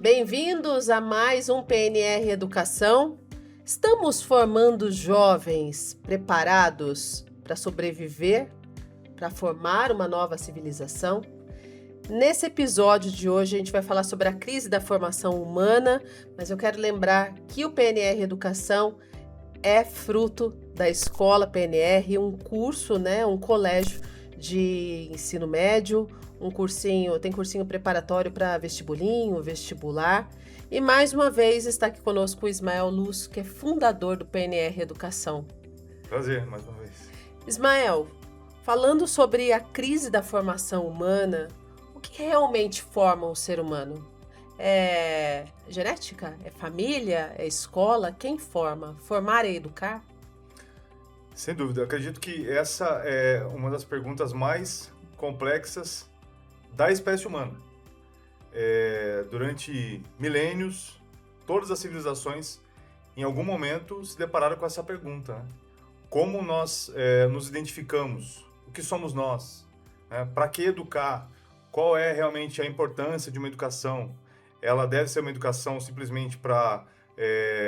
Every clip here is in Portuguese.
Bem-vindos a mais um PNR Educação. Estamos formando jovens preparados para sobreviver, para formar uma nova civilização. Nesse episódio de hoje, a gente vai falar sobre a crise da formação humana, mas eu quero lembrar que o PNR Educação é fruto da Escola PNR, um curso, um colégio de ensino médio, tem cursinho preparatório para vestibulinho, vestibular. E mais uma vez está aqui conosco o Ismael Luz, que é fundador do PNR Educação. Prazer, mais uma vez. Ismael, falando sobre a crise da formação humana, o que realmente forma o ser humano? É genética? É família? É escola? Quem forma? Formar é educar? Sem dúvida, eu acredito que essa é uma das perguntas mais complexas da espécie humana. Durante milênios, todas as civilizações, em algum momento, se depararam com essa pergunta, né? Como nós nos identificamos? O que somos nós? Para que educar? Qual é realmente a importância de uma educação? Ela deve ser uma educação simplesmente para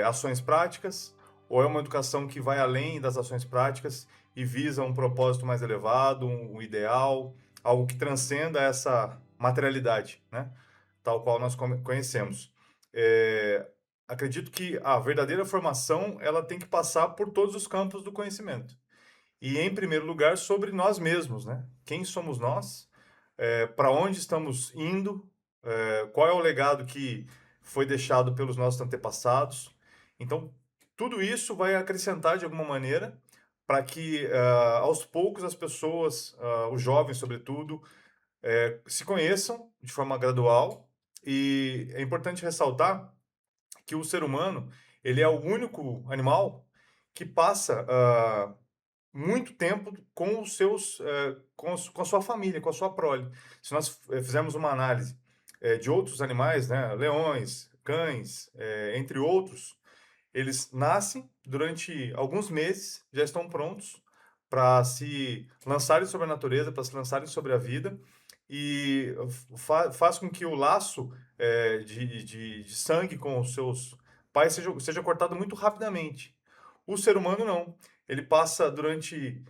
ações práticas? Ou é uma educação que vai além das ações práticas e visa um propósito mais elevado, um ideal, algo que transcenda essa materialidade, né? Tal qual nós conhecemos. Acredito que a verdadeira formação ela tem que passar por todos os campos do conhecimento. E, em primeiro lugar, sobre nós mesmos, né? Quem somos nós? Para onde estamos indo? Qual é o legado que foi deixado pelos nossos antepassados? Então, tudo isso vai acrescentar de alguma maneira para que, aos poucos, as pessoas, os jovens, sobretudo, se conheçam de forma gradual. E é importante ressaltar que o ser humano ele é o único animal que passa muito tempo com os seus, com a sua família, com a sua prole. Se nós fizermos uma análise de outros animais, né, leões, cães, entre outros, eles nascem durante alguns meses, já estão prontos para se lançarem sobre a natureza, para se lançarem sobre a vida, e faz com que o laço de sangue com os seus pais seja cortado muito rapidamente. O ser humano não. Ele passa durante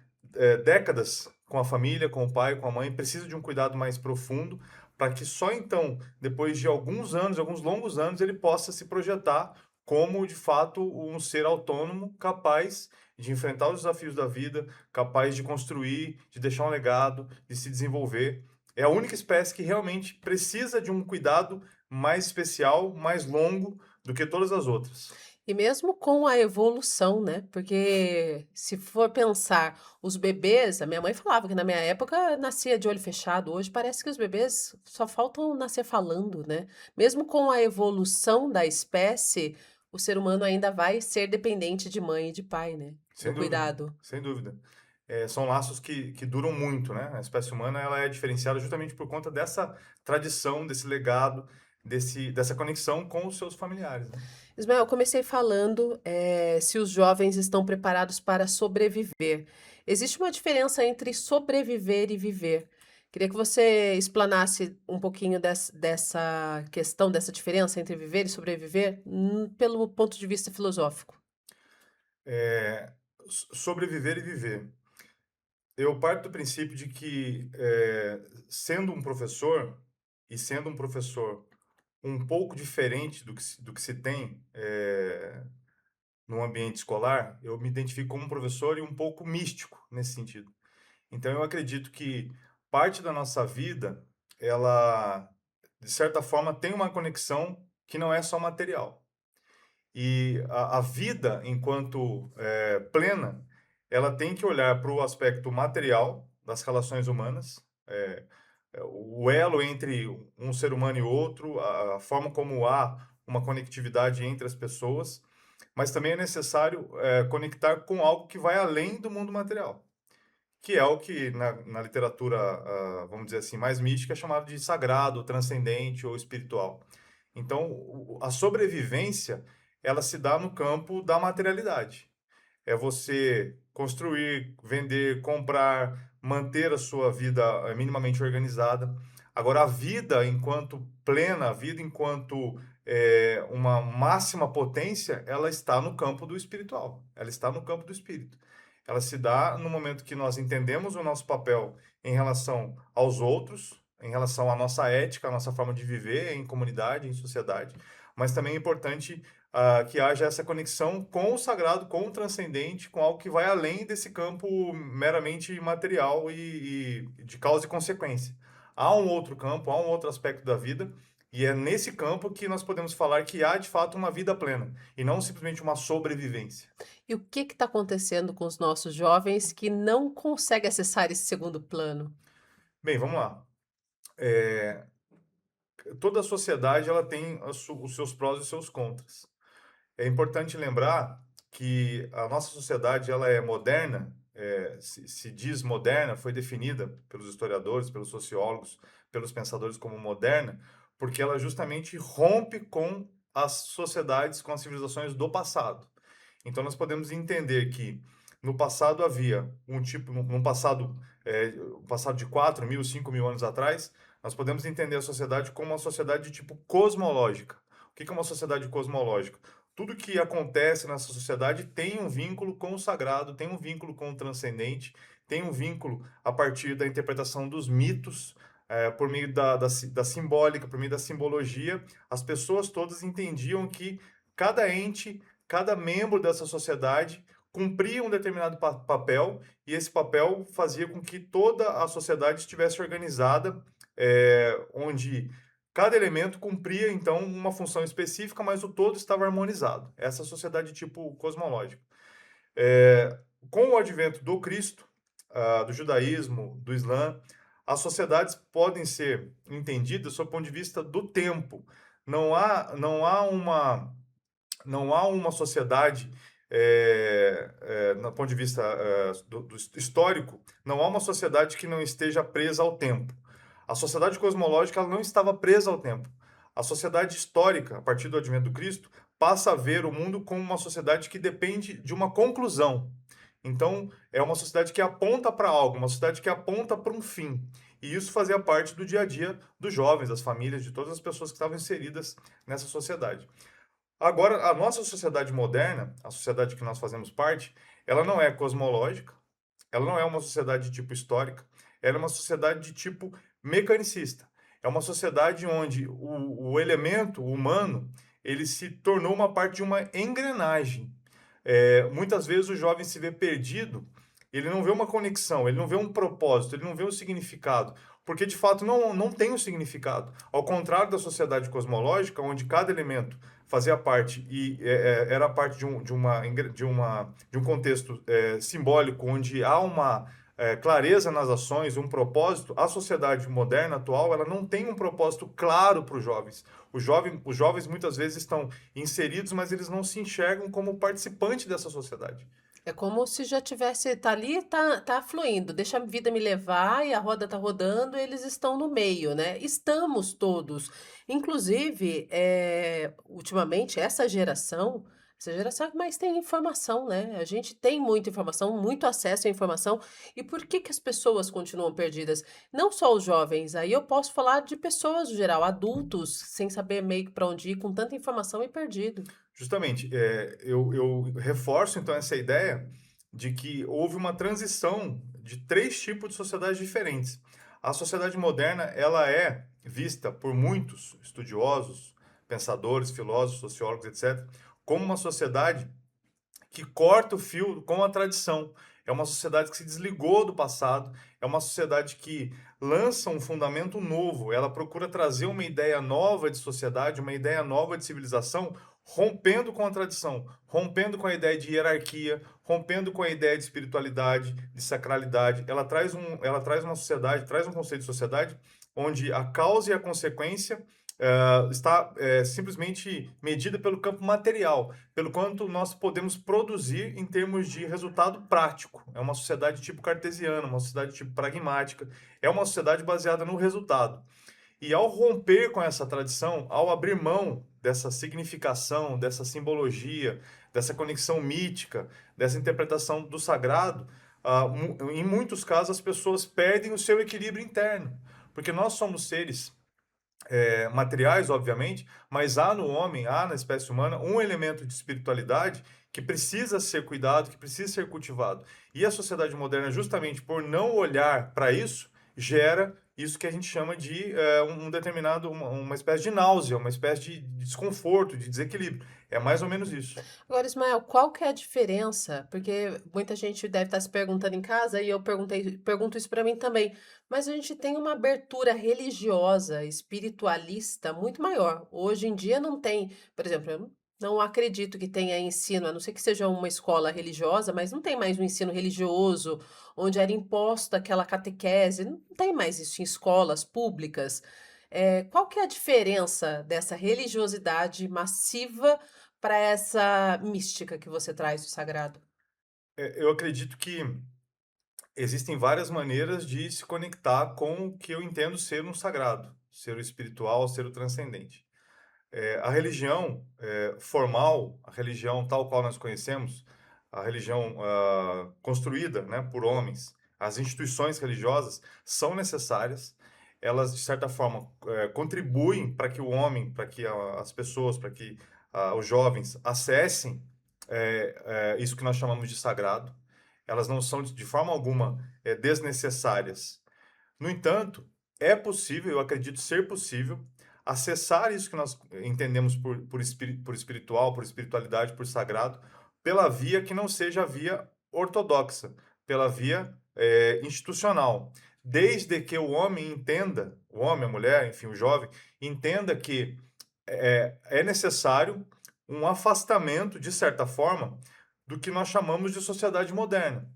décadas com a família, com o pai, com a mãe, precisa de um cuidado mais profundo, para que só então, depois de alguns anos, alguns longos anos, ele possa se projetar como, de fato, um ser autônomo, capaz de enfrentar os desafios da vida, capaz de construir, de deixar um legado, de se desenvolver. É a única espécie que realmente precisa de um cuidado mais especial, mais longo do que todas as outras. E mesmo com a evolução, né? Porque se for pensar, os bebês, a minha mãe falava que na minha época nascia de olho fechado. Hoje parece que os bebês só faltam nascer falando, né? Mesmo com a evolução da espécie, o ser humano ainda vai ser dependente de mãe e de pai, né? Sem No dúvida, cuidado. sem dúvida. São laços que duram muito, né? A espécie humana ela é diferenciada justamente por conta dessa tradição, desse legado, dessa conexão com os seus familiares, né? Ismael, eu comecei falando se os jovens estão preparados para sobreviver. Existe uma diferença entre sobreviver e viver. Queria que você explanasse um pouquinho dessa questão, dessa diferença entre viver e sobreviver, pelo ponto de vista filosófico. É, Sobreviver e viver. Eu parto do princípio de que, sendo um professor, e sendo um professor um pouco diferente do que se tem no ambiente escolar, eu me identifico como um professor e um pouco místico nesse sentido. Então, eu acredito que parte da nossa vida, ela, de certa forma, tem uma conexão que não é só material. E a vida, enquanto plena, ela tem que olhar para o aspecto material das relações humanas, o elo entre um ser humano e outro, a forma como há uma conectividade entre as pessoas, mas também é necessário conectar com algo que vai além do mundo material, que é o que na literatura, vamos dizer assim, mais mística é chamado de sagrado, transcendente ou espiritual. Então, a sobrevivência, ela se dá no campo da materialidade. É você construir, vender, comprar, manter a sua vida minimamente organizada. Agora, a vida enquanto plena, a vida enquanto uma máxima potência, ela está no campo do espiritual, ela está no campo do espírito. Ela se dá no momento que nós entendemos o nosso papel em relação aos outros, em relação à nossa ética, à nossa forma de viver em comunidade, em sociedade, mas também é importante que haja essa conexão com o sagrado, com o transcendente, com algo que vai além desse campo meramente material e de causa e consequência. Há um outro campo, há um outro aspecto da vida, e é nesse campo que nós podemos falar que há de fato uma vida plena, e não simplesmente uma sobrevivência. E o que está acontecendo com os nossos jovens que não conseguem acessar esse segundo plano? Bem, vamos lá. É, toda a sociedade ela tem os seus prós e os seus contras. É importante lembrar que a nossa sociedade ela é moderna, se diz moderna, foi definida pelos historiadores, pelos sociólogos, pelos pensadores como moderna, porque ela justamente rompe com as sociedades, com as civilizações do passado. Então nós podemos entender que no passado havia um tipo, num passado, um passado de 4.000, 5.000 anos atrás, nós podemos entender a sociedade como uma sociedade de tipo cosmológica. O que é uma sociedade cosmológica? Tudo que acontece nessa sociedade tem um vínculo com o sagrado, tem um vínculo com o transcendente, tem um vínculo a partir da interpretação dos mitos, por meio da simbólica, por meio da simbologia. As pessoas todas entendiam que cada ente, cada membro dessa sociedade cumpria um determinado papel, e esse papel fazia com que toda a sociedade estivesse organizada, onde cada elemento cumpria, então, uma função específica, mas o todo estava harmonizado. Essa sociedade tipo cosmológica. Com o advento do Cristo, do judaísmo, do Islã, as sociedades podem ser entendidas sob o ponto de vista do tempo. Não há uma sociedade, do ponto de vista do histórico, não há uma sociedade que não esteja presa ao tempo. A sociedade cosmológica ela não estava presa ao tempo. A sociedade histórica, a partir do advento do Cristo, passa a ver o mundo como uma sociedade que depende de uma conclusão. Então, é uma sociedade que aponta para algo, uma sociedade que aponta para um fim. E isso fazia parte do dia a dia dos jovens, das famílias, de todas as pessoas que estavam inseridas nessa sociedade. Agora, a nossa sociedade moderna, a sociedade que nós fazemos parte, ela não é cosmológica, ela não é uma sociedade de tipo histórica, ela é uma sociedade de tipo mecanicista. É uma sociedade onde o elemento humano ele se tornou uma parte de uma engrenagem. Muitas vezes o jovem se vê perdido, ele não vê uma conexão, ele não vê um propósito, ele não vê um significado, porque de fato não tem um significado. Ao contrário da sociedade cosmológica, onde cada elemento fazia parte e era parte de um contexto simbólico, onde há uma clareza nas ações, um propósito, a sociedade moderna, atual, ela não tem um propósito claro para os jovens. Os jovens muitas vezes estão inseridos, mas eles não se enxergam como participante dessa sociedade. É como se já tivesse, tá ali, tá fluindo, deixa a vida me levar e a roda tá rodando, eles estão no meio, né? Estamos todos. Inclusive, ultimamente, essa geração é que mais tem informação, né? A gente tem muita informação, muito acesso à informação. E por que que as pessoas continuam perdidas? Não só os jovens, aí eu posso falar de pessoas no geral, adultos, sem saber meio que para onde ir, com tanta informação e perdido. Justamente, eu reforço então essa ideia de que houve uma transição de três tipos de sociedades diferentes. A sociedade moderna, ela é vista por muitos estudiosos, pensadores, filósofos, sociólogos, etc., como uma sociedade que corta o fio com a tradição. É uma sociedade que se desligou do passado, é uma sociedade que lança um fundamento novo, ela procura trazer uma ideia nova de sociedade, uma ideia nova de civilização, rompendo com a tradição, rompendo com a ideia de hierarquia, rompendo com a ideia de espiritualidade, de sacralidade. Ela traz uma sociedade, traz um conceito de sociedade onde a causa e a consequência está simplesmente medida pelo campo material, pelo quanto nós podemos produzir em termos de resultado prático. É uma sociedade tipo cartesiana, uma sociedade tipo pragmática, é uma sociedade baseada no resultado. E ao romper com essa tradição, ao abrir mão dessa significação, dessa simbologia, dessa conexão mítica, dessa interpretação do sagrado, em muitos casos as pessoas perdem o seu equilíbrio interno, porque nós somos seres materiais, obviamente, mas há no homem, há na espécie humana, um elemento de espiritualidade que precisa ser cuidado, que precisa ser cultivado. E a sociedade moderna, justamente por não olhar para isso, gera isso que a gente chama de uma espécie de náusea, uma espécie de desconforto, de desequilíbrio. É mais ou menos isso. Agora, Ismael, qual que é a diferença? Porque muita gente deve estar se perguntando em casa e eu pergunto isso para mim também. Mas a gente tem uma abertura religiosa, espiritualista muito maior. Hoje em dia não tem, por exemplo, eu não acredito que tenha ensino, a não ser que seja uma escola religiosa, mas não tem mais um ensino religioso onde era imposta aquela catequese, não tem mais isso em escolas públicas. Qual que é a diferença dessa religiosidade massiva para essa mística que você traz do sagrado? Eu acredito que existem várias maneiras de se conectar com o que eu entendo ser um sagrado, ser o espiritual, ser o transcendente. A religião formal, a religião tal qual nós conhecemos, a religião construída, né, por homens, as instituições religiosas são necessárias. Elas, de certa forma, contribuem para que o homem, para que as pessoas, para que os jovens acessem isso que nós chamamos de sagrado. Elas não são, de forma alguma, desnecessárias. No entanto, é possível, eu acredito ser possível, acessar isso que nós entendemos por espiritual, por espiritualidade, por sagrado, pela via que não seja a via ortodoxa, pela via institucional. Desde que o homem entenda, o homem, a mulher, enfim, o jovem, entenda que é necessário um afastamento, de certa forma, do que nós chamamos de sociedade moderna.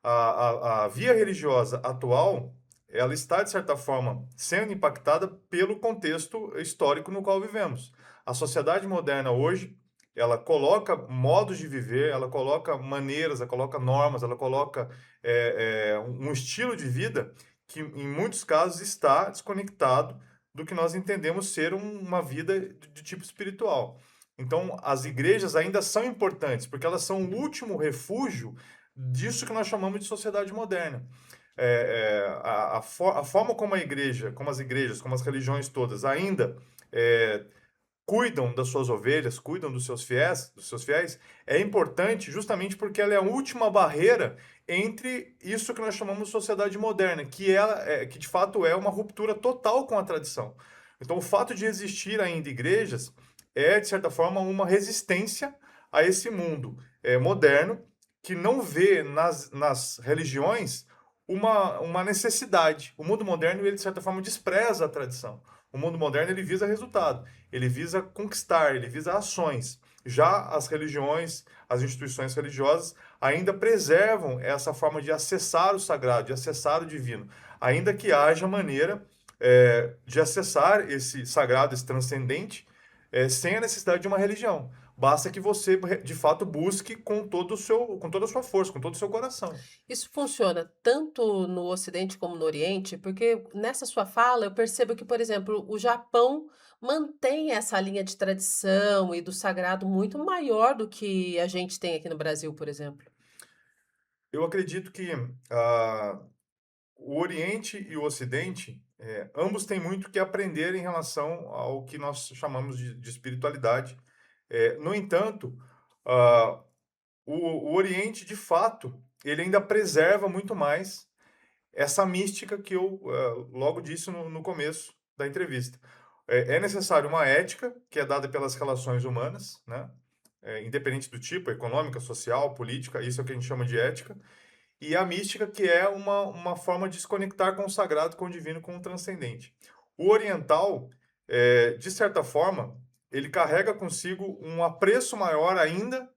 A via religiosa atual, ela está, de certa forma, sendo impactada pelo contexto histórico no qual vivemos. A sociedade moderna hoje, ela coloca modos de viver, ela coloca maneiras, ela coloca normas, ela coloca um estilo de vida que, em muitos casos, está desconectado do que nós entendemos ser uma vida de tipo espiritual. Então, as igrejas ainda são importantes, porque elas são o último refúgio disso que nós chamamos de sociedade moderna. A forma como a igreja, como as igrejas, como as religiões todas ainda cuidam das suas ovelhas, cuidam dos seus fiéis, é importante justamente porque ela é a última barreira entre isso que nós chamamos de sociedade moderna, que de fato é uma ruptura total com a tradição. Então, o fato de existir ainda igrejas é, de certa forma, uma resistência a esse mundo moderno que não vê nas religiões uma necessidade. O mundo moderno, ele, de certa forma, despreza a tradição. O mundo moderno, ele visa resultado, ele visa conquistar, ele visa ações. Já as religiões, as instituições religiosas ainda preservam essa forma de acessar o sagrado, de acessar o divino, ainda que haja maneira de acessar esse sagrado, esse transcendente, sem a necessidade de uma religião. Basta que você, de fato, busque com com toda a sua força, com todo o seu coração. Isso funciona tanto no Ocidente como no Oriente, porque nessa sua fala eu percebo que, por exemplo, o Japão mantém essa linha de tradição e do sagrado muito maior do que a gente tem aqui no Brasil, por exemplo. Eu acredito que o Oriente e o Ocidente, ambos têm muito que aprender em relação ao que nós chamamos de espiritualidade. No entanto, ah, o Oriente, de fato, ele ainda preserva muito mais essa mística que eu logo disse no começo da entrevista. É necessário uma ética que é dada pelas relações humanas, né? Independente do tipo, econômica, social, política, isso é o que a gente chama de ética. E a mística, que é uma forma de se conectar com o sagrado, com o divino, com o transcendente. O oriental, de certa forma, ele carrega consigo um apreço maior ainda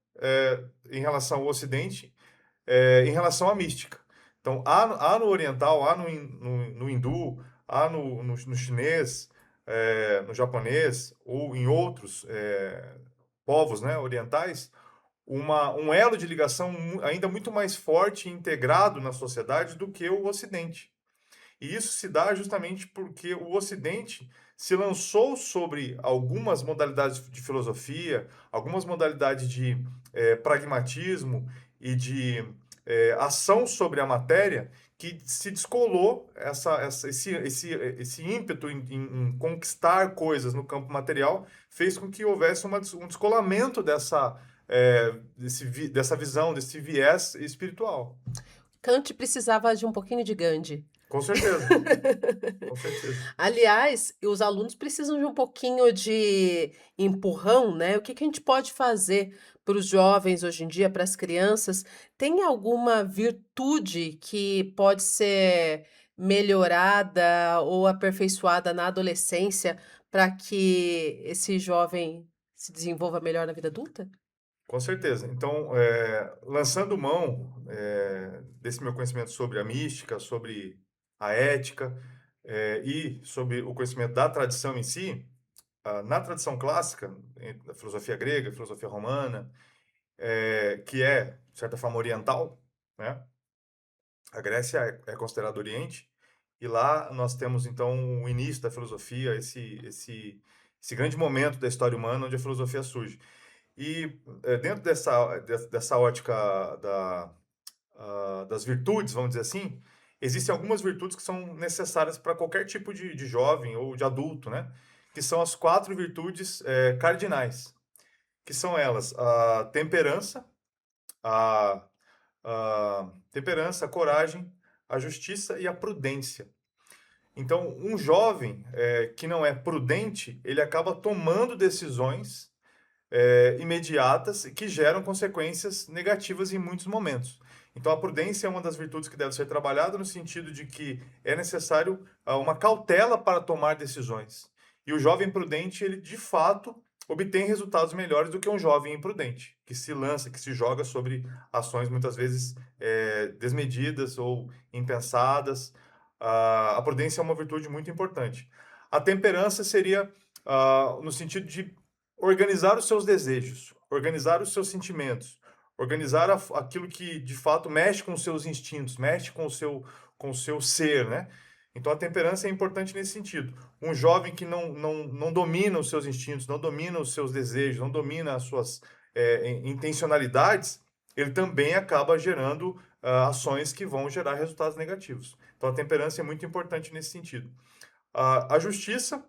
em relação ao Ocidente, em relação à mística. Então, há no oriental, há no hindu, há no chinês, no japonês, ou em outros povos, né, orientais, um elo de ligação ainda muito mais forte e integrado na sociedade do que o Ocidente. E isso se dá justamente porque o Ocidente se lançou sobre algumas modalidades de filosofia, algumas modalidades de pragmatismo e de ação sobre a matéria que se descolou esse ímpeto em conquistar coisas no campo material, fez com que houvesse um descolamento dessa visão, desse viés espiritual. Kant precisava de um pouquinho de Gandhi. Com certeza, com certeza. Aliás, os alunos precisam de um pouquinho de empurrão, né? O que que a gente pode fazer para os jovens hoje em dia, para as crianças? Tem alguma virtude que pode ser melhorada ou aperfeiçoada na adolescência para que esse jovem se desenvolva melhor na vida adulta? Com certeza. Então, lançando mão desse meu conhecimento sobre a mística, sobre a ética e sobre o conhecimento da tradição em si, na tradição clássica, da filosofia grega, filosofia romana, que é, de certa forma, oriental, né? A Grécia é considerada Oriente, e lá nós temos, então, o início da filosofia, esse grande momento da história humana onde a filosofia surge. E dentro dessa ótica das virtudes, vamos dizer assim, existem algumas virtudes que são necessárias para qualquer tipo de jovem ou de adulto, né? Que são as 4 virtudes cardinais, que são elas a, a coragem, a justiça e a prudência. Então, um jovem que não é prudente, ele acaba tomando decisões imediatas que geram consequências negativas em muitos momentos. Então, a prudência é uma das virtudes que deve ser trabalhada no sentido de que é necessário uma cautela para tomar decisões. E o jovem prudente, ele de fato obtém resultados melhores do que um jovem imprudente, que se lança, que se joga sobre ações muitas vezes desmedidas ou impensadas. A prudência é uma virtude muito importante. A temperança seria no sentido de organizar os seus desejos, organizar os seus sentimentos, organizar aquilo que de fato mexe com os seus instintos, mexe com o seu ser, né? Então a temperança é importante nesse sentido. Um jovem que não domina os seus instintos, não domina os seus desejos, não domina as suas intencionalidades, ele também acaba gerando ações que vão gerar resultados negativos. Então a temperança é muito importante nesse sentido. A justiça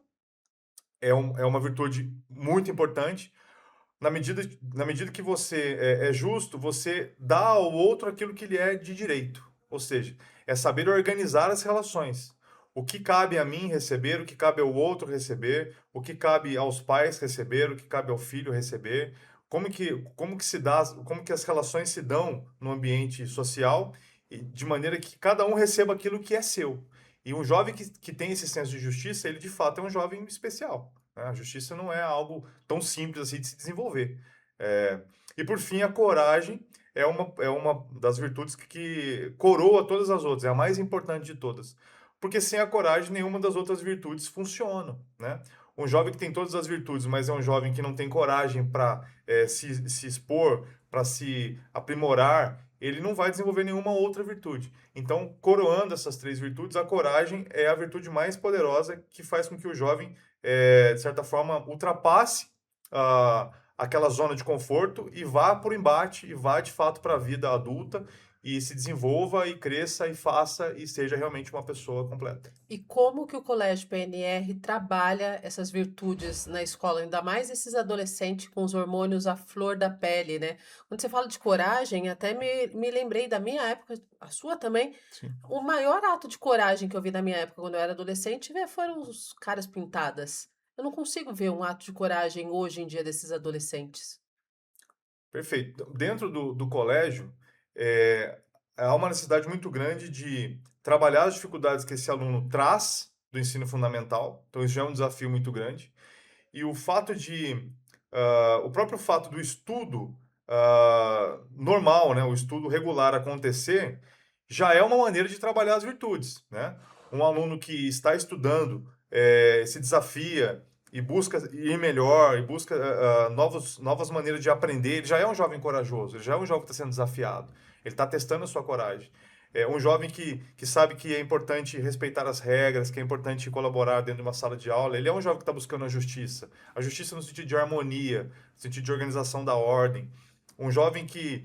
é uma virtude muito importante. Na medida que você é justo, você dá ao outro aquilo que lhe é de direito. Ou seja, é saber organizar as relações. O que cabe a mim receber, o que cabe ao outro receber, o que cabe aos pais receber, o que cabe ao filho receber, como que as relações se dão no ambiente social, de maneira que cada um receba aquilo que é seu. E um jovem que tem esse senso de justiça, ele de fato é um jovem especial, né? A justiça não é algo tão simples assim de se desenvolver. E por fim, a coragem é uma das virtudes que coroa todas as outras, é a mais importante de todas. Porque sem a coragem, nenhuma das outras virtudes funciona, né? Um jovem que tem todas as virtudes, mas é um jovem que não tem coragem para se expor, para se aprimorar, ele não vai desenvolver nenhuma outra virtude. Então, coroando essas 3 virtudes, a coragem é a virtude mais poderosa que faz com que o jovem, de certa forma, ultrapasse aquela zona de conforto e vá para o embate e vá, de fato, para a vida adulta e se desenvolva e cresça e faça e seja realmente uma pessoa completa. E como que o Colégio PNR trabalha essas virtudes na escola, ainda mais esses adolescentes com os hormônios à flor da pele, né? Quando você fala de coragem, até me lembrei da minha época, a sua também. Sim. O maior ato de coragem que eu vi na minha época, quando eu era adolescente, foram os caras pintadas. Eu não consigo ver um ato de coragem hoje em dia desses adolescentes. Perfeito. Dentro do colégio, há uma necessidade muito grande de trabalhar as dificuldades que esse aluno traz do ensino fundamental. Então, isso já é um desafio muito grande. E o próprio fato do estudo normal, né, o estudo regular acontecer, já é uma maneira de trabalhar as virtudes, né? Um aluno que está estudando se desafia e busca ir melhor, e busca novas maneiras de aprender, ele já é um jovem corajoso, ele já é um jovem que está sendo desafiado, ele está testando a sua coragem. É um jovem que sabe que é importante respeitar as regras, que é importante colaborar dentro de uma sala de aula. Ele é um jovem que está buscando a justiça no sentido de harmonia, no sentido de organização da ordem. Um jovem que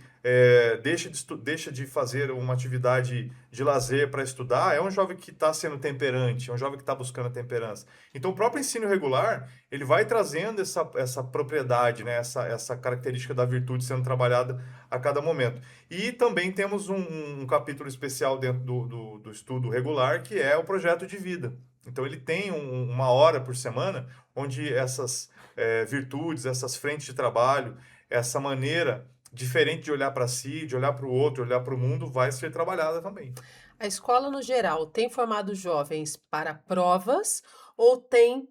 deixa de fazer uma atividade de lazer para estudar é um jovem que está sendo temperante, é um jovem que está buscando a temperança. Então, o próprio ensino regular, ele vai trazendo essa propriedade, né? Essa característica da virtude sendo trabalhada a cada momento. E também temos um capítulo especial dentro do estudo regular, que é o projeto de vida. Então, ele tem uma hora por semana onde essas virtudes, essas frentes de trabalho, essa maneira diferente de olhar para si, de olhar para o outro, olhar para o mundo, vai ser trabalhada também. A escola, no geral, tem formado jovens para provas ou tem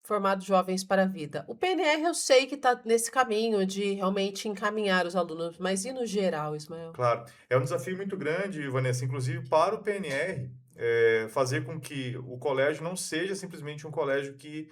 formado jovens para a vida? O PNR eu sei que está nesse caminho de realmente encaminhar os alunos, mas e no geral, Ismael? Claro, é um desafio muito grande, Vanessa, inclusive para o PNR, fazer com que o colégio não seja simplesmente um colégio que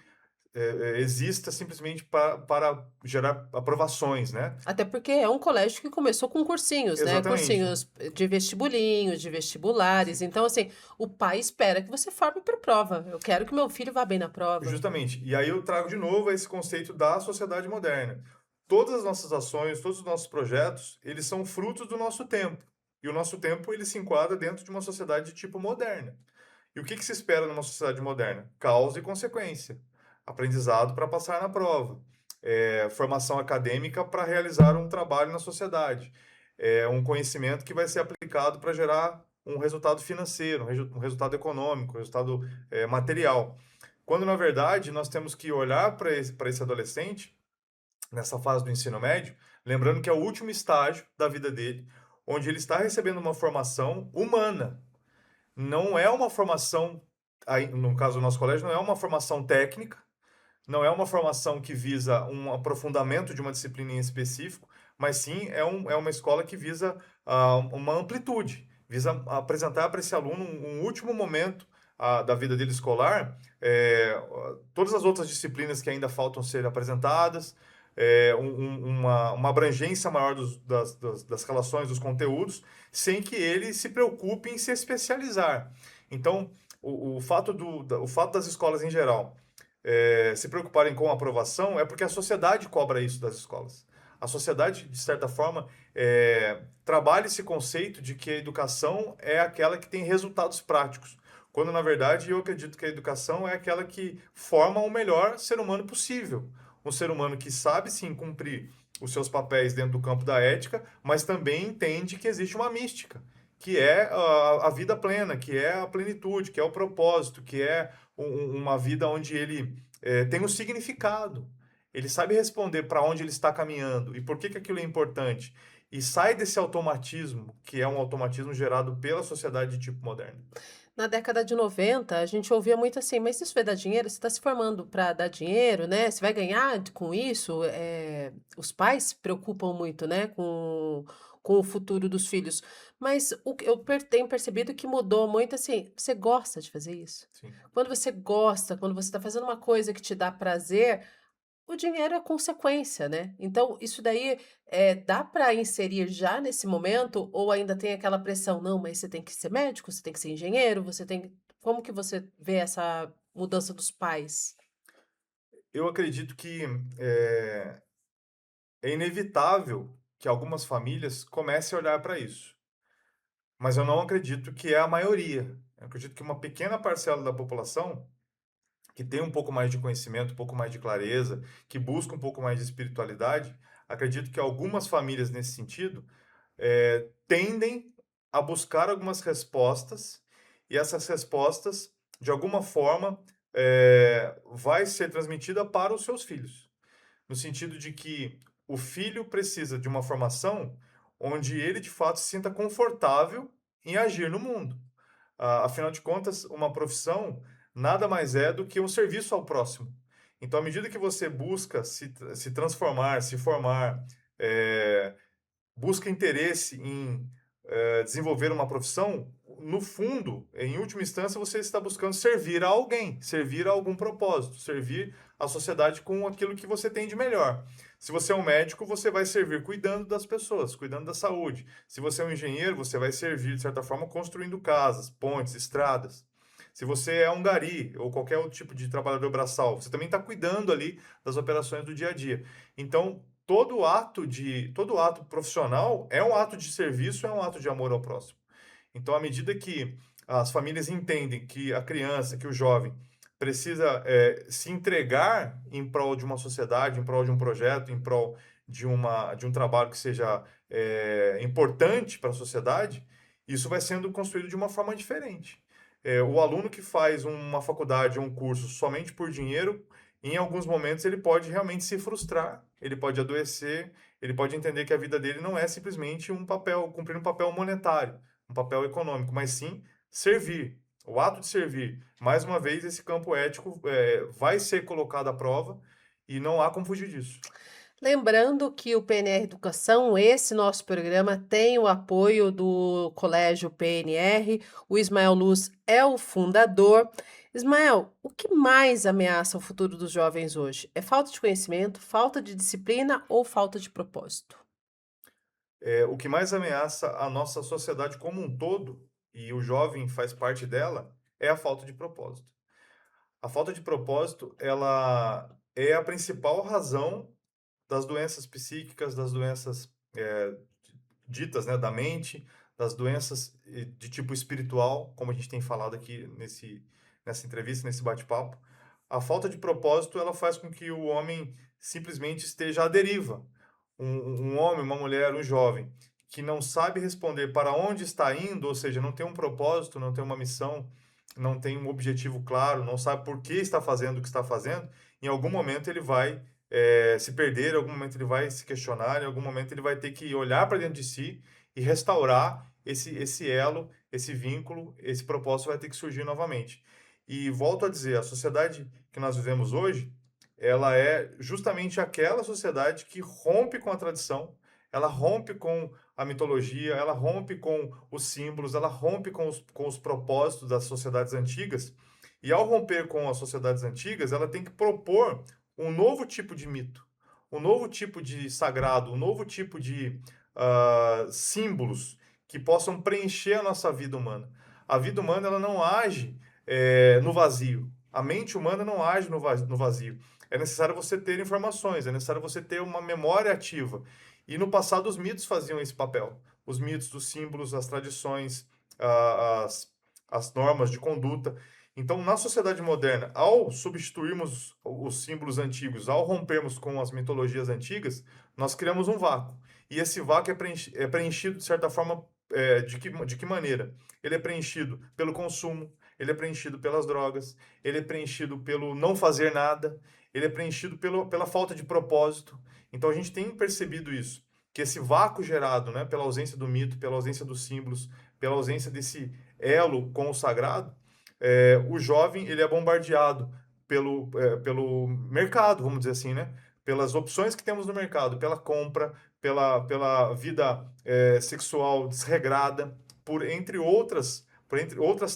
exista simplesmente para gerar aprovações, né? Até porque é um colégio que começou com cursinhos, né? Exatamente. Cursinhos de vestibulinhos, de vestibulares. Então, assim, o pai espera que você forme para a prova. Eu quero que meu filho vá bem na prova. Justamente. E aí eu trago de novo esse conceito da sociedade moderna. Todas as nossas ações, todos os nossos projetos, eles são frutos do nosso tempo. E o nosso tempo, ele se enquadra dentro de uma sociedade de tipo moderna. E o que se espera numa sociedade moderna? Causa e consequência. Aprendizado para passar na prova. Formação acadêmica para realizar um trabalho na sociedade. Um conhecimento que vai ser aplicado para gerar um resultado financeiro, um resultado econômico, um resultado material. Quando, na verdade, nós temos que olhar para esse adolescente, nessa fase do ensino médio, lembrando que é o último estágio da vida dele, onde ele está recebendo uma formação humana. Não é uma formação, aí, no caso do nosso colégio, não é uma formação técnica, não é uma formação que visa um aprofundamento de uma disciplina em específico, mas sim é uma escola que visa uma amplitude, visa apresentar para esse aluno um último momento da vida dele escolar, todas as outras disciplinas que ainda faltam ser apresentadas, uma abrangência maior das relações, dos conteúdos, sem que ele se preocupe em se especializar. Então, o fato das escolas em geral se preocuparem com a aprovação é porque a sociedade cobra isso das escolas. A sociedade, de certa forma, trabalha esse conceito de que a educação é aquela que tem resultados práticos. Quando, na verdade, eu acredito que a educação é aquela que forma o melhor ser humano possível. Um ser humano que sabe, sim, cumprir os seus papéis dentro do campo da ética, mas também entende que existe uma mística, que é a vida plena, que é a plenitude, que é o propósito, que é uma vida onde ele tem um significado. Ele sabe responder para onde ele está caminhando e por que aquilo é importante. E sai desse automatismo, que é um automatismo gerado pela sociedade de tipo moderno. Na década de 90, a gente ouvia muito assim, mas isso vai dar dinheiro? Você está se formando para dar dinheiro, né? Você vai ganhar com isso? Os pais se preocupam muito, né, com o futuro dos filhos. Mas o que eu tenho percebido que mudou muito assim, você gosta de fazer isso? Sim. Quando você gosta, quando você está fazendo uma coisa que te dá prazer, o dinheiro é consequência, né. Então isso daí, dá para inserir já nesse momento ou ainda tem aquela pressão: "Não, mas você tem que ser médico, você tem que ser engenheiro, você tem". Como que você vê essa mudança dos pais? Eu acredito que é inevitável que algumas famílias comecem a olhar para isso. Mas eu não acredito que é a maioria. Eu acredito que uma pequena parcela da população que tem um pouco mais de conhecimento, um pouco mais de clareza, que busca um pouco mais de espiritualidade, acredito que algumas famílias nesse sentido tendem a buscar algumas respostas e essas respostas, de alguma forma, vai ser transmitida para os seus filhos. No sentido de que o filho precisa de uma formação onde ele, de fato, se sinta confortável em agir no mundo. Afinal de contas, uma profissão nada mais é do que um serviço ao próximo. Então, à medida que você busca se transformar, se formar, eh, busca interesse em desenvolver uma profissão, no fundo, em última instância, você está buscando servir a alguém, servir a algum propósito, servir a sociedade com aquilo que você tem de melhor. Se você é um médico, você vai servir cuidando das pessoas, cuidando da saúde. Se você é um engenheiro, você vai servir, de certa forma, construindo casas, pontes, estradas. Se você é um gari ou qualquer outro tipo de trabalhador braçal, você também está cuidando ali das operações do dia a dia. Então, todo ato profissional é um ato de serviço, é um ato de amor ao próximo. Então, à medida que as famílias entendem que a criança, que o jovem precisa se entregar em prol de uma sociedade, em prol de um projeto, em prol de um trabalho que seja importante para a sociedade, isso vai sendo construído de uma forma diferente. O aluno que faz uma faculdade ou um curso somente por dinheiro, em alguns momentos ele pode realmente se frustrar, ele pode adoecer, ele pode entender que a vida dele não é simplesmente cumprir um papel monetário, um papel econômico, mas sim servir. O ato de servir. Mais uma vez, esse campo ético vai ser colocado à prova e não há como fugir disso. Lembrando que o PNR Educação, esse nosso programa, tem o apoio do Colégio PNR. O Ismael Luz é o fundador. Ismael, o que mais ameaça o futuro dos jovens hoje? É falta de conhecimento, falta de disciplina ou falta de propósito? O que mais ameaça a nossa sociedade como um todo, e o jovem faz parte dela, é a falta de propósito. A falta de propósito, ela é a principal razão das doenças psíquicas, das doenças ditas, né, da mente, das doenças de tipo espiritual, como a gente tem falado aqui nessa entrevista, nesse bate-papo. A falta de propósito, ela faz com que o homem simplesmente esteja à deriva. Um homem, uma mulher, um jovem que não sabe responder para onde está indo, ou seja, não tem um propósito, não tem uma missão, não tem um objetivo claro, não sabe por que está fazendo o que está fazendo, em algum momento ele vai se perder, em algum momento ele vai se questionar, em algum momento ele vai ter que olhar para dentro de si e restaurar esse elo, esse vínculo, esse propósito vai ter que surgir novamente. E volto a dizer, a sociedade que nós vivemos hoje, ela é justamente aquela sociedade que rompe com a tradição, ela rompe com a mitologia, ela rompe com os símbolos, ela rompe com os propósitos das sociedades antigas. E ao romper com as sociedades antigas, ela tem que propor um novo tipo de mito, um novo tipo de sagrado, um novo tipo de símbolos que possam preencher a nossa vida humana. A vida humana ela não age no vazio. A mente humana não age no vazio. É necessário você ter informações, é necessário você ter uma memória ativa. E no passado os mitos faziam esse papel. Os mitos, os símbolos, as tradições, as normas de conduta. Então, na sociedade moderna, ao substituirmos os símbolos antigos, ao rompermos com as mitologias antigas, nós criamos um vácuo. E esse vácuo é preenchido, de certa forma, de que maneira? Ele é preenchido pelo consumo, ele é preenchido pelas drogas, ele é preenchido pelo não fazer nada, ele é preenchido pela falta de propósito. Então, a gente tem percebido isso, que esse vácuo gerado, né, pela ausência do mito, pela ausência dos símbolos, pela ausência desse elo com o sagrado, o jovem ele é bombardeado pelo mercado, vamos dizer assim, né? Pelas opções que temos no mercado, pela compra, pela vida sexual desregrada, por entre outras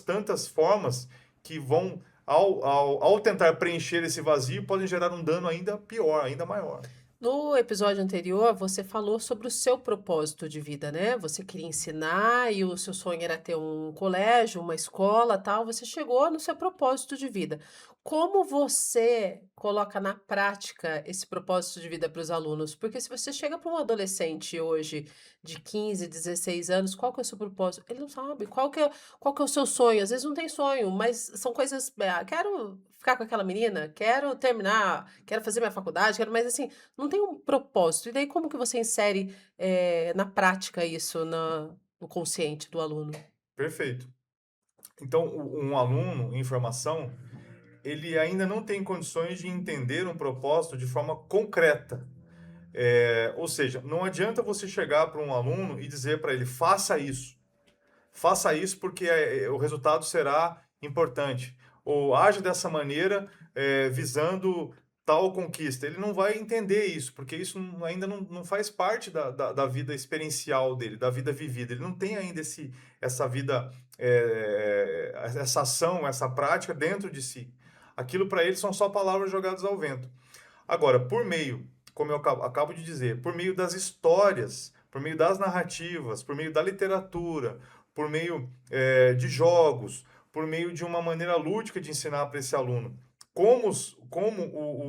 tantas formas que vão, ao tentar preencher esse vazio, podem gerar um dano ainda pior, ainda maior. No episódio anterior, você falou sobre o seu propósito de vida, né? Você queria ensinar e o seu sonho era ter um colégio, uma escola, tal. Você chegou no seu propósito de vida. Como você coloca na prática esse propósito de vida para os alunos? Porque se você chega para um adolescente hoje de 15, 16 anos, qual que é o seu propósito? Ele não sabe. Qual que é o seu sonho? Às vezes não tem sonho, mas são coisas. Quero ficar com aquela menina, quero terminar, quero fazer minha faculdade, quero, mas assim, não tem um propósito. E daí como que você insere, na prática isso no consciente do aluno? Perfeito. Então, um aluno em formação, ele ainda não tem condições de entender um propósito de forma concreta. Ou seja, não adianta você chegar para um aluno e dizer para ele, faça isso porque o resultado será importante, ou age dessa maneira visando tal conquista. Ele não vai entender isso, porque isso ainda não faz parte da vida experiencial dele, da vida vivida. Ele não tem ainda essa vida, essa ação, essa prática dentro de si. Aquilo para ele são só palavras jogadas ao vento. Agora, como eu acabo de dizer, por meio das histórias, por meio das narrativas, por meio da literatura, por meio de jogos, por meio de uma maneira lúdica de ensinar para esse aluno como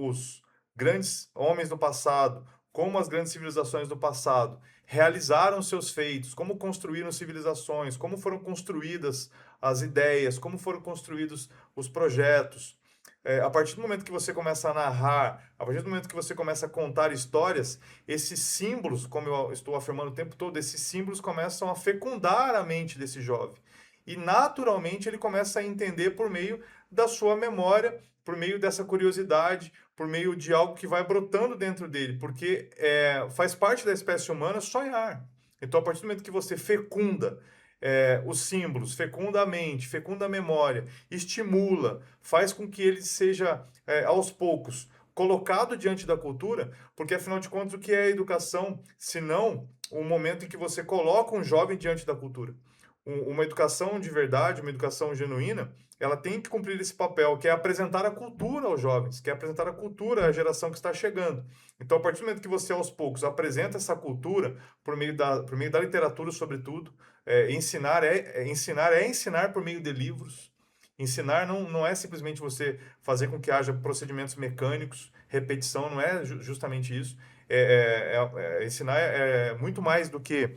os grandes homens do passado, como as grandes civilizações do passado realizaram seus feitos, como construíram civilizações, como foram construídas as ideias, como foram construídos os projetos. A partir do momento que você começa a narrar, a partir do momento que você começa a contar histórias, esses símbolos, como eu estou afirmando o tempo todo, esses símbolos começam a fecundar a mente desse jovem. E naturalmente ele começa a entender por meio da sua memória, por meio dessa curiosidade, por meio de algo que vai brotando dentro dele, porque faz parte da espécie humana sonhar. Então, a partir do momento que você fecunda os símbolos, fecunda a mente, fecunda a memória, estimula, faz com que ele seja, aos poucos, colocado diante da cultura, porque afinal de contas, o que é a educação, se não o momento em que você coloca um jovem diante da cultura? Uma educação de verdade, uma educação genuína, ela tem que cumprir esse papel, que é apresentar a cultura aos jovens, que é apresentar a cultura à geração que está chegando. Então, a partir do momento que você, aos poucos, apresenta essa cultura, por meio da literatura, sobretudo, ensinar é ensinar por meio de livros. Ensinar não é simplesmente você fazer com que haja procedimentos mecânicos, repetição, não é justamente isso. Ensinar é muito mais do que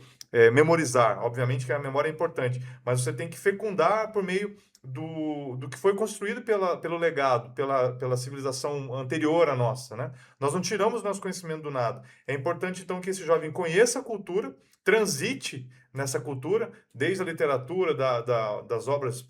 memorizar. Obviamente que a memória é importante, mas você tem que fecundar por meio do que foi construído pelo legado, pela civilização anterior à nossa, né? Nós não tiramos nosso conhecimento do nada. É importante, então, que esse jovem conheça a cultura, transite nessa cultura, desde a literatura, das obras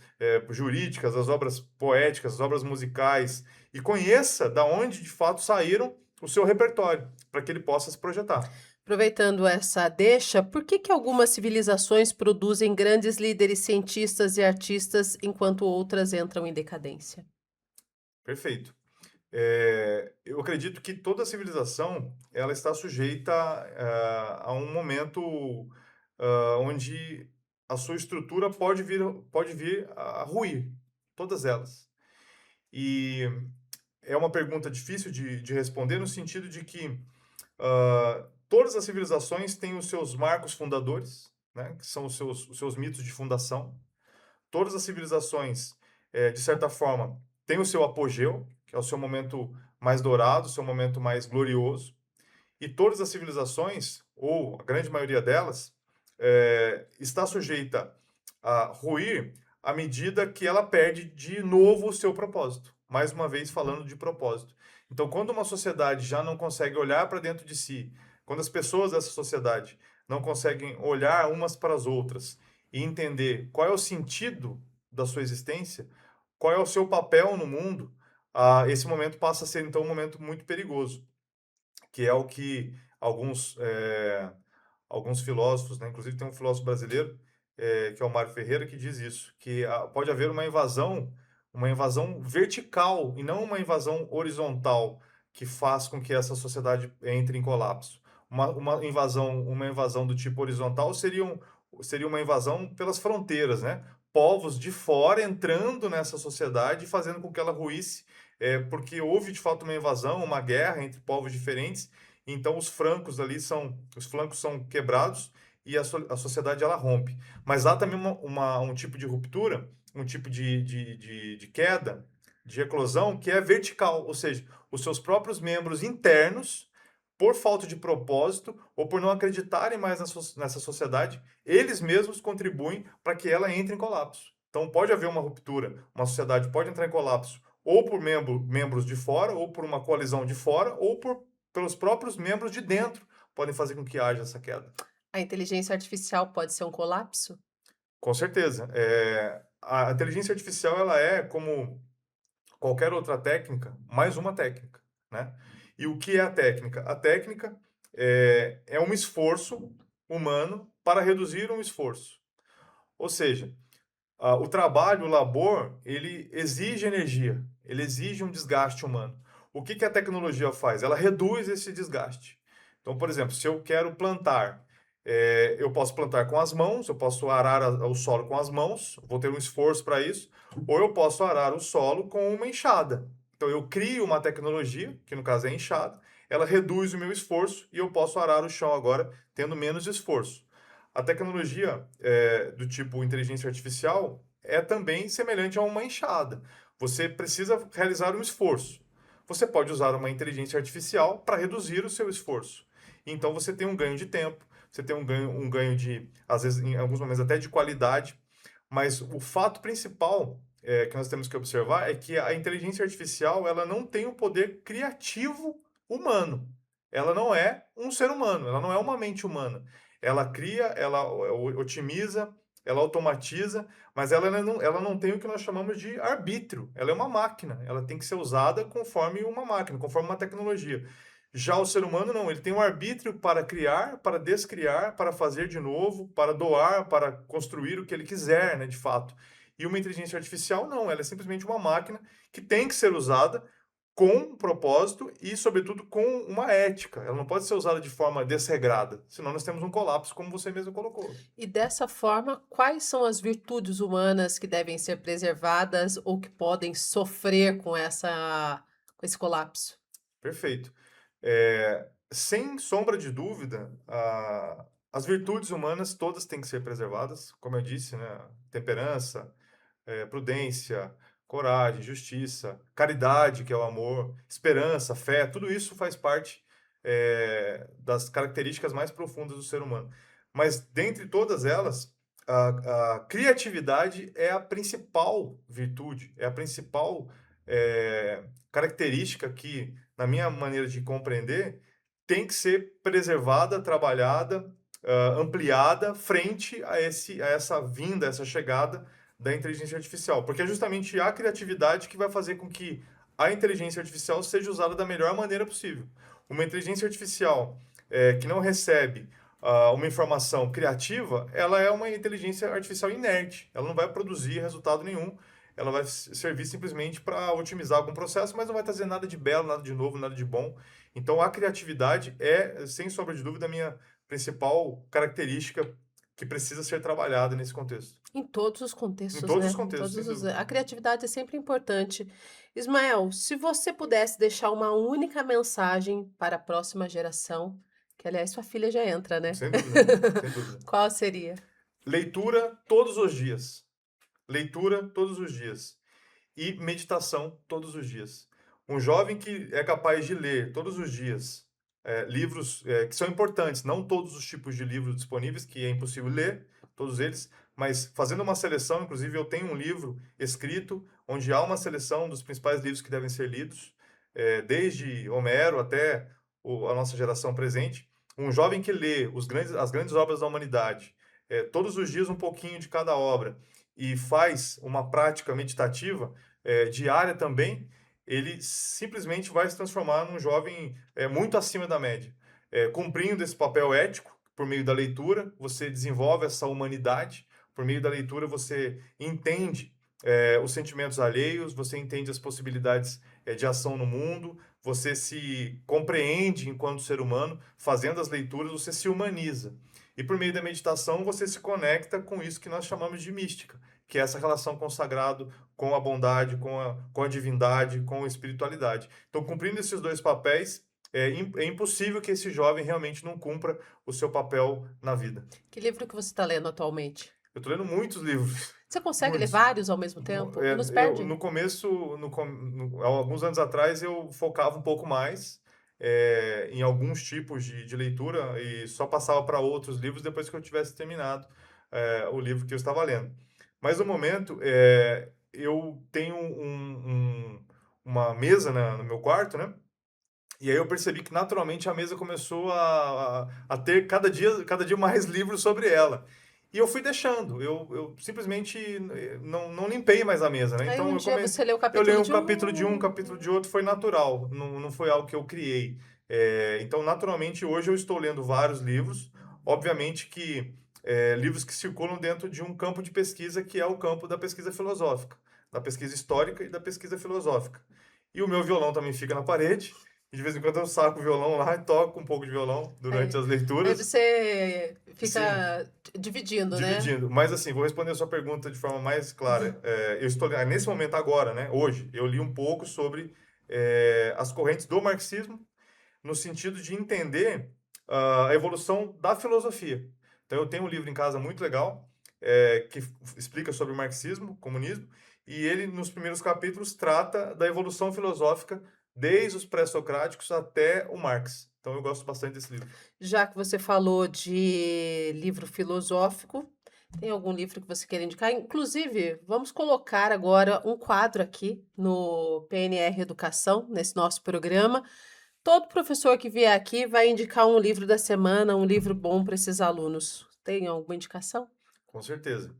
jurídicas, das obras poéticas, das obras musicais, e conheça da onde, de fato, saíram o seu repertório, para que ele possa se projetar. Aproveitando essa deixa, por que que algumas civilizações produzem grandes líderes cientistas e artistas enquanto outras entram em decadência? Perfeito. Eu acredito que toda civilização ela está sujeita a um momento onde a sua estrutura pode vir a ruir, todas elas. E é uma pergunta difícil de responder no sentido de que todas as civilizações têm os seus marcos fundadores, né, que são os seus mitos de fundação. Todas as civilizações, de certa forma, têm o seu apogeu, que é o seu momento mais dourado, o seu momento mais glorioso. E todas as civilizações, ou a grande maioria delas, está sujeita a ruir à medida que ela perde de novo o seu propósito. Mais uma vez falando de propósito. Então, quando uma sociedade já não consegue olhar para dentro de si, quando as pessoas dessa sociedade não conseguem olhar umas para as outras e entender qual é o sentido da sua existência, qual é o seu papel no mundo, esse momento passa a ser, então, um momento muito perigoso, que é o que alguns filósofos, né, inclusive tem um filósofo brasileiro, que é o Mário Ferreira, que diz isso, que pode haver uma invasão vertical e não uma invasão horizontal que faz com que essa sociedade entre em colapso. Uma invasão do tipo horizontal seria uma invasão pelas fronteiras, né? Povos de fora entrando nessa sociedade e fazendo com que ela ruísse, porque houve de fato uma invasão, uma guerra entre povos diferentes. Então os flancos são quebrados e a sociedade ela rompe. Mas há também um tipo de ruptura, um tipo de queda, de eclosão, que é vertical, ou seja, os seus próprios membros internos, por falta de propósito ou por não acreditarem mais nessa sociedade, eles mesmos contribuem para que ela entre em colapso. Então pode haver uma ruptura, uma sociedade pode entrar em colapso ou por membros de fora, ou por uma coalizão de fora, ou pelos próprios membros de dentro podem fazer com que haja essa queda. A inteligência artificial pode ser um colapso? Com certeza. A inteligência artificial ela é, como qualquer outra técnica, mais uma técnica, né? E o que é a técnica? A técnica é um esforço humano para reduzir um esforço. Ou seja, o trabalho, o labor, ele exige energia, ele exige um desgaste humano. O que a tecnologia faz? Ela reduz esse desgaste. Então, por exemplo, se eu quero plantar, eu posso plantar com as mãos, eu posso arar o solo com as mãos, vou ter um esforço para isso, ou eu posso arar o solo com uma enxada. Então, eu crio uma tecnologia, que no caso é a enxada, ela reduz o meu esforço e eu posso arar o chão agora, tendo menos esforço. A tecnologia do tipo inteligência artificial é também semelhante a uma enxada. Você precisa realizar um esforço. Você pode usar uma inteligência artificial para reduzir o seu esforço. Então você tem um ganho de tempo, você tem um ganho de, às vezes, em alguns momentos até de qualidade, mas o fato principal que nós temos que observar é que a inteligência artificial ela não tem o poder criativo humano. Ela não é um ser humano, ela não é uma mente humana. Ela cria, ela otimiza, ela automatiza, mas ela não tem o que nós chamamos de arbítrio. Ela é uma máquina, ela tem que ser usada conforme uma máquina, conforme uma tecnologia. Já o ser humano não, ele tem um arbítrio para criar, para descriar, para fazer de novo, para doar, para construir o que ele quiser, né, de fato. E uma inteligência artificial não, ela é simplesmente uma máquina que tem que ser usada com um propósito e, sobretudo, com uma ética. Ela não pode ser usada de forma desregrada, senão nós temos um colapso, como você mesmo colocou. E dessa forma, quais são as virtudes humanas que devem ser preservadas ou que podem sofrer com com esse colapso? Perfeito. Sem sombra de dúvida, as virtudes humanas todas têm que ser preservadas, como eu disse, né? Temperança, prudência, coragem, justiça, caridade, que é o amor, esperança, fé, tudo isso faz parte das características mais profundas do ser humano. Mas dentre todas elas, a criatividade é a principal virtude, é a principal característica que, na minha maneira de compreender, tem que ser preservada, trabalhada, ampliada frente a essa vinda, essa chegada da inteligência artificial, porque é justamente a criatividade que vai fazer com que a inteligência artificial seja usada da melhor maneira possível. Uma inteligência artificial que não recebe uma informação criativa, ela é uma inteligência artificial inerte, ela não vai produzir resultado nenhum, ela vai servir simplesmente para otimizar algum processo, mas não vai trazer nada de belo, nada de novo, nada de bom. Então, a criatividade é, sem sombra de dúvida, a minha principal característica que precisa ser trabalhada nesse contexto. Em todos os Em contextos, todos né? os contextos, sem dúvida. A criatividade é sempre importante. Ismael, se você pudesse deixar uma única mensagem para a próxima geração, que aliás sua filha já entra, né? Sem dúvida, sem dúvida. Qual seria? Leitura todos os dias. Leitura todos os dias. E meditação todos os dias. Um jovem que é capaz de ler todos os dias livros que são importantes, não todos os tipos de livros disponíveis, que é impossível ler, todos eles, mas fazendo uma seleção, inclusive eu tenho um livro escrito onde há uma seleção dos principais livros que devem ser lidos, desde Homero até a nossa geração presente. Um jovem que lê as grandes obras da humanidade, todos os dias um pouquinho de cada obra, e faz uma prática meditativa diária também, ele simplesmente vai se transformar num jovem muito acima da média. Cumprindo esse papel ético, por meio da leitura, você desenvolve essa humanidade, por meio da leitura você entende os sentimentos alheios, você entende as possibilidades de ação no mundo, você se compreende enquanto ser humano, fazendo as leituras você se humaniza. E por meio da meditação você se conecta com isso que nós chamamos de mística, que é essa relação com o sagrado, com a bondade, com a divindade, com a espiritualidade. Então, cumprindo esses dois papéis, é impossível que esse jovem realmente não cumpra o seu papel na vida. Que livro que você está lendo atualmente? Eu estou lendo muitos livros. Você consegue ler Muitos. vários ao mesmo tempo? Não nos perde? No começo, há alguns anos atrás, eu focava um pouco mais em alguns tipos de leitura e só passava para outros livros depois que eu tivesse terminado o livro que eu estava lendo. Mas no momento, eu tenho uma mesa no meu quarto, né? E aí eu percebi que naturalmente a mesa começou a ter cada dia mais livros sobre ela. E eu fui deixando, eu simplesmente não limpei mais a mesa, né? Aí Então um dia você lê o eu capítulo leio um de capítulo de um capítulo de outro, foi natural, não foi algo que eu criei. Então, naturalmente, hoje eu estou lendo vários livros, obviamente que livros que circulam dentro de um campo de pesquisa que é o campo da pesquisa filosófica, da pesquisa histórica e da pesquisa filosófica. E o meu violão também fica na parede, e de vez em quando eu saco o violão lá e toco um pouco de violão durante as Aí leituras. você fica Sim, dividindo, né? dividindo. Mas assim, vou responder a sua pergunta de forma mais clara. Eu estou, nesse momento agora, né, hoje, eu li um pouco sobre as correntes do marxismo, no sentido de entender a evolução da filosofia. Então, eu tenho um livro em casa muito legal, que explica sobre o marxismo, comunismo, e ele, nos primeiros capítulos, trata da evolução filosófica desde os pré-socráticos até o Marx. Então eu gosto bastante desse livro. Já que você falou de livro filosófico, tem algum livro que você queira indicar? Inclusive, vamos colocar agora um quadro aqui no PNR Educação, nesse nosso programa. Todo professor que vier aqui vai indicar um livro da semana, um livro bom para esses alunos. Tem alguma indicação? Com certeza.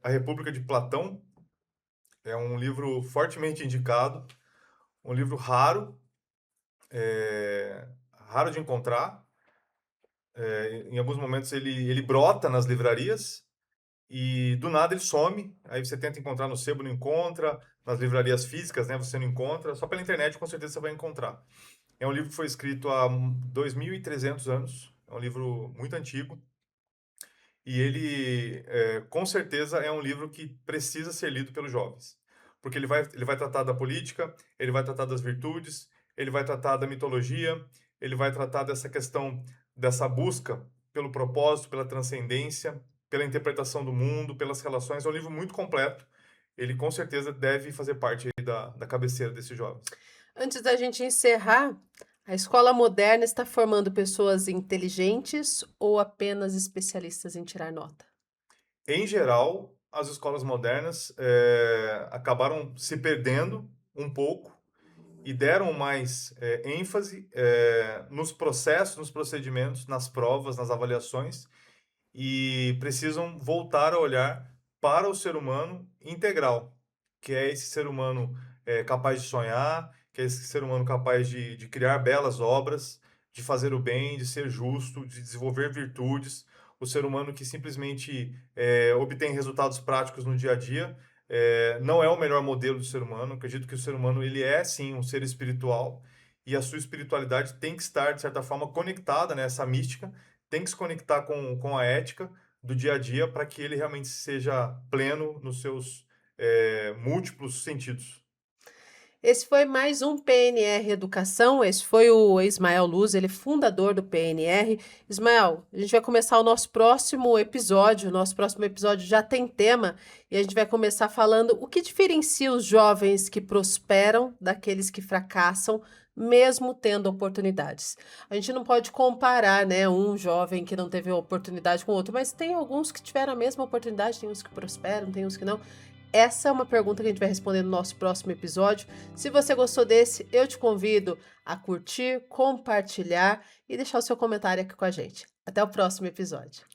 A República de Platão é um livro fortemente indicado, um livro raro, raro de encontrar. Em alguns momentos ele brota nas livrarias e do nada ele some. Aí você tenta encontrar no sebo, não encontra. Nas livrarias físicas, né, você não encontra. Só pela internet, com certeza, você vai encontrar. É um livro que foi escrito há 2.300 anos. É um livro muito antigo. E ele, com certeza, é um livro que precisa ser lido pelos jovens. Porque ele vai tratar da política, ele vai tratar das virtudes, ele vai tratar da mitologia, ele vai tratar dessa questão, dessa busca pelo propósito, pela transcendência, pela interpretação do mundo, pelas relações. É um livro muito completo. Ele, com certeza, deve fazer parte aí da cabeceira desses jovens. Antes da gente encerrar, a escola moderna está formando pessoas inteligentes ou apenas especialistas em tirar nota? Em geral, as escolas modernas acabaram se perdendo um pouco e deram mais ênfase nos processos, nos procedimentos, nas provas, nas avaliações, e precisam voltar a olhar para o ser humano integral, que é esse ser humano capaz de sonhar, que é esse ser humano capaz de criar belas obras, de fazer o bem, de ser justo, de desenvolver virtudes, o ser humano que simplesmente obtém resultados práticos no dia a dia. Não é o melhor modelo de ser humano. Acredito que o ser humano ele é sim um ser espiritual e a sua espiritualidade tem que estar de certa forma conectada, né, essa mística tem que se conectar com a ética do dia a dia para que ele realmente seja pleno nos seus múltiplos sentidos. Esse foi mais um PNR Educação. Esse foi o Ismael Luz, ele é fundador do PNR. Ismael, a gente vai começar o nosso próximo episódio. O nosso próximo episódio já tem tema e a gente vai começar falando o que diferencia os jovens que prosperam daqueles que fracassam, mesmo tendo oportunidades. A gente não pode comparar, né, um jovem que não teve oportunidade com outro, mas tem alguns que tiveram a mesma oportunidade, tem uns que prosperam, tem uns que não. Essa é uma pergunta que a gente vai responder no nosso próximo episódio. Se você gostou desse, eu te convido a curtir, compartilhar e deixar o seu comentário aqui com a gente. Até o próximo episódio.